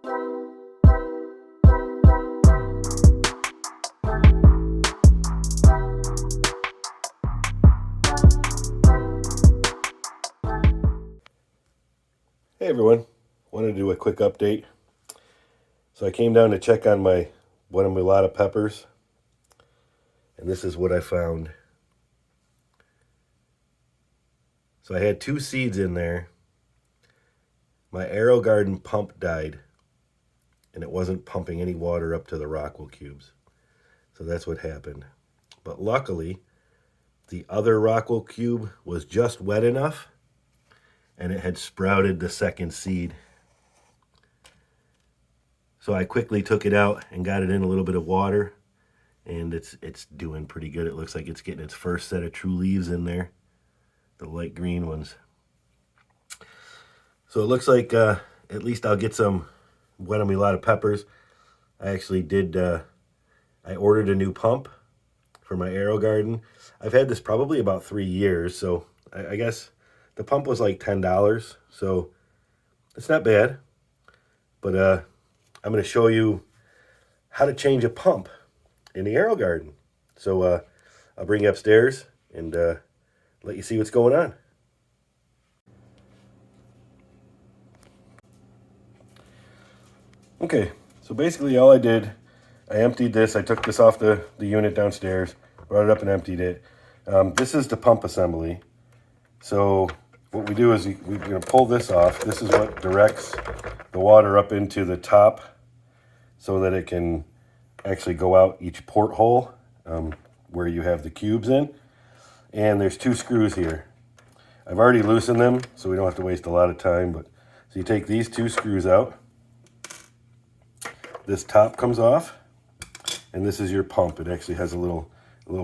Hey everyone, wanted to do a quick update. So I came down to check on my Buena Mulata peppers, and this is what I found. So I had 2 seeds in there. My AeroGarden pump died, and it wasn't pumping any water up to the Rockwool cubes. So that's what happened. But luckily, the other Rockwool cube was just wet enough, and it had sprouted the second seed. So I quickly took it out and got it in a little bit of water, and it's doing pretty good. It looks like it's getting its first set of true leaves in there, the light green ones. So it looks like at least I'll get some Buena Mulata peppers. I actually did, I ordered a new pump for my AeroGarden. I've had this probably about 3 years, so I guess the pump was like $10, so it's not bad. But I'm going to show you how to change a pump in the AeroGarden. So I'll bring you upstairs and let you see what's going on. Okay, so basically all I did, I emptied this. I took this off the unit downstairs, brought it up and emptied it. This is the pump assembly. So what we do is we're going to pull this off. This is what directs the water up into the top so that it can actually go out each porthole where you have the cubes in. And there's 2 screws here. I've already loosened them, so we don't have to waste a lot of time. But so you take these 2 screws out. This top comes off, and this is your pump. It actually has a little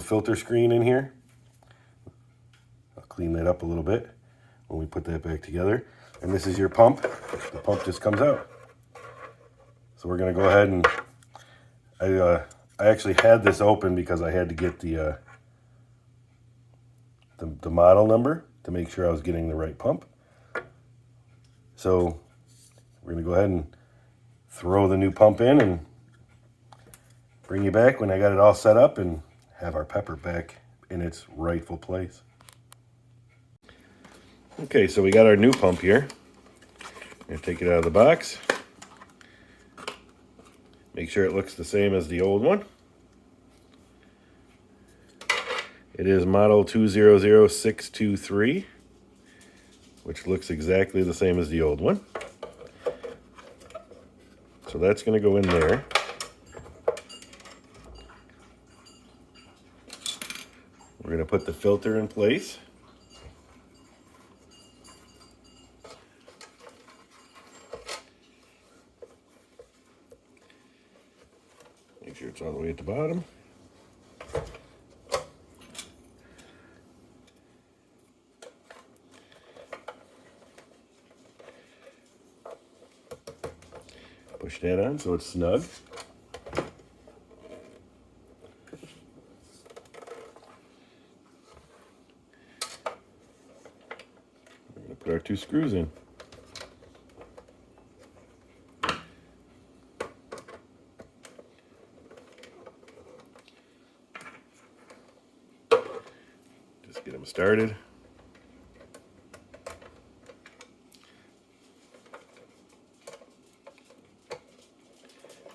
filter screen in here. I'll clean that up a little bit when we put that back together. And this is your pump. The pump just comes out. So we're going to go ahead and I actually had this open because I had to get the model number to make sure I was getting the right pump. So we're going to go ahead and throw the new pump in and bring you back when I got it all set up and have our pepper back in its rightful place. Okay, so we got our new pump here. I'm going to take it out of the box. Make sure it looks the same as the old one. It is model 200623, which looks exactly the same as the old one. So that's going to go in there. We're going to put the filter in place. Make sure it's all the way at the bottom. Push that on so it's snug. We're going to put our 2 screws in. Just get them started.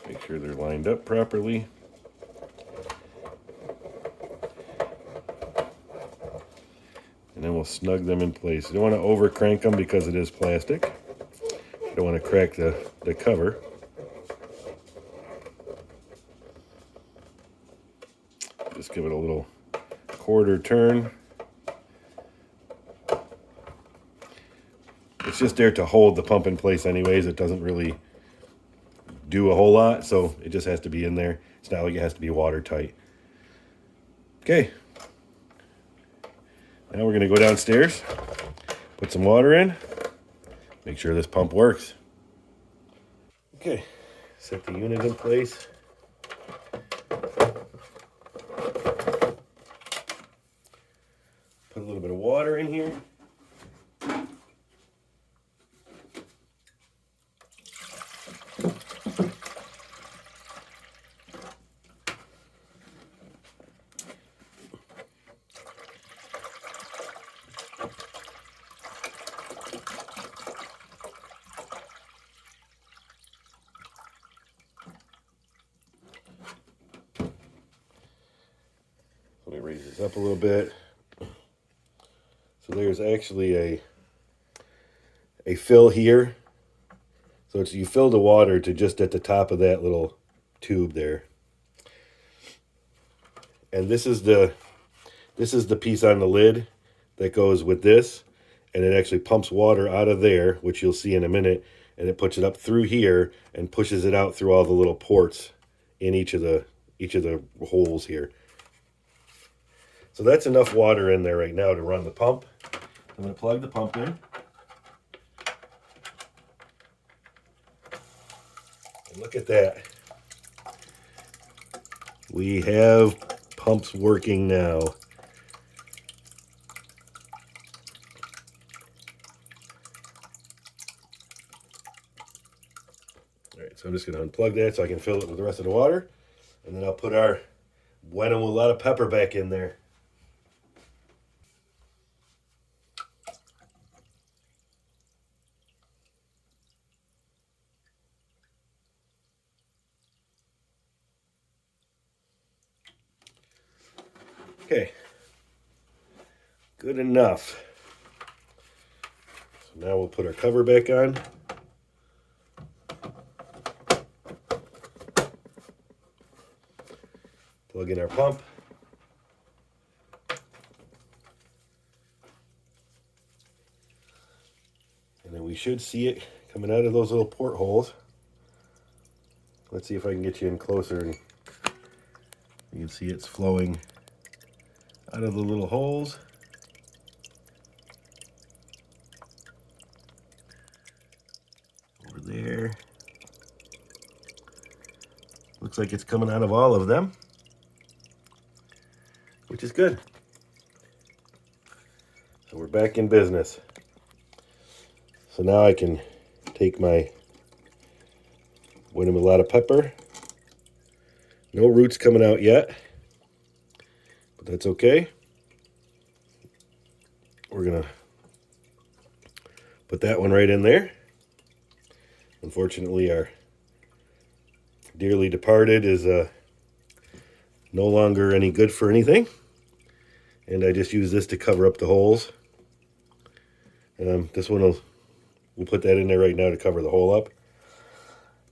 Make sure they're lined up properly. And then we'll snug them in place. You don't want to over crank them because it is plastic. You don't want to crack the cover. Just give it a little quarter turn. It's just there to hold the pump in place anyways. It doesn't really do a whole lot, so it just has to be in there. It's not like it has to be watertight. Okay. Now we're going to go downstairs, put some water in, make sure this pump works. Okay, set the unit in place. Put a little bit of water in here. Let me raise this up a little bit. So there's actually a fill here. So you fill the water to just at the top of that little tube there. And this is the piece on the lid that goes with this, and it actually pumps water out of there, which you'll see in a minute, and it puts it up through here and pushes it out through all the little ports in each of the holes here. So that's enough water in there right now to run the pump. I'm going to plug the pump in. And look at that. We have pumps working now. All right, so I'm just going to unplug that so I can fill it with the rest of the water. And then I'll put our Buena Mulata pepper back in there. Okay, good enough. So now we'll put our cover back on. Plug in our pump. And then we should see it coming out of those little portholes. Let's see if I can get you in closer, and you can see it's flowing out of the little holes. Over there. Looks like it's coming out of all of them, which is good. So we're back in business. So now I can take my Buena Mulata pepper. No roots coming out yet, but that's okay. We're gonna put that one right in there. Unfortunately, our dearly departed is no longer any good for anything, and I just use this to cover up the holes. This one we'll put that in there right now to cover the hole up.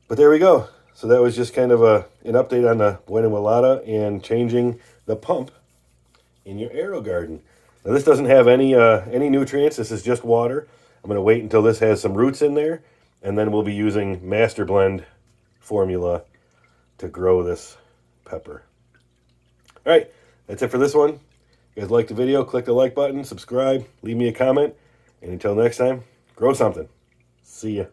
But there we go. So that was just kind of an update on the Buena Mulata and changing the pump in your AeroGarden. Now this doesn't have any nutrients. This is just water. I'm going to wait until this has some roots in there, and then we'll be using Master Blend formula to grow this pepper. All right, that's it for this one. If you guys liked the video, click the like button, subscribe, leave me a comment, and until next time, grow something. See ya.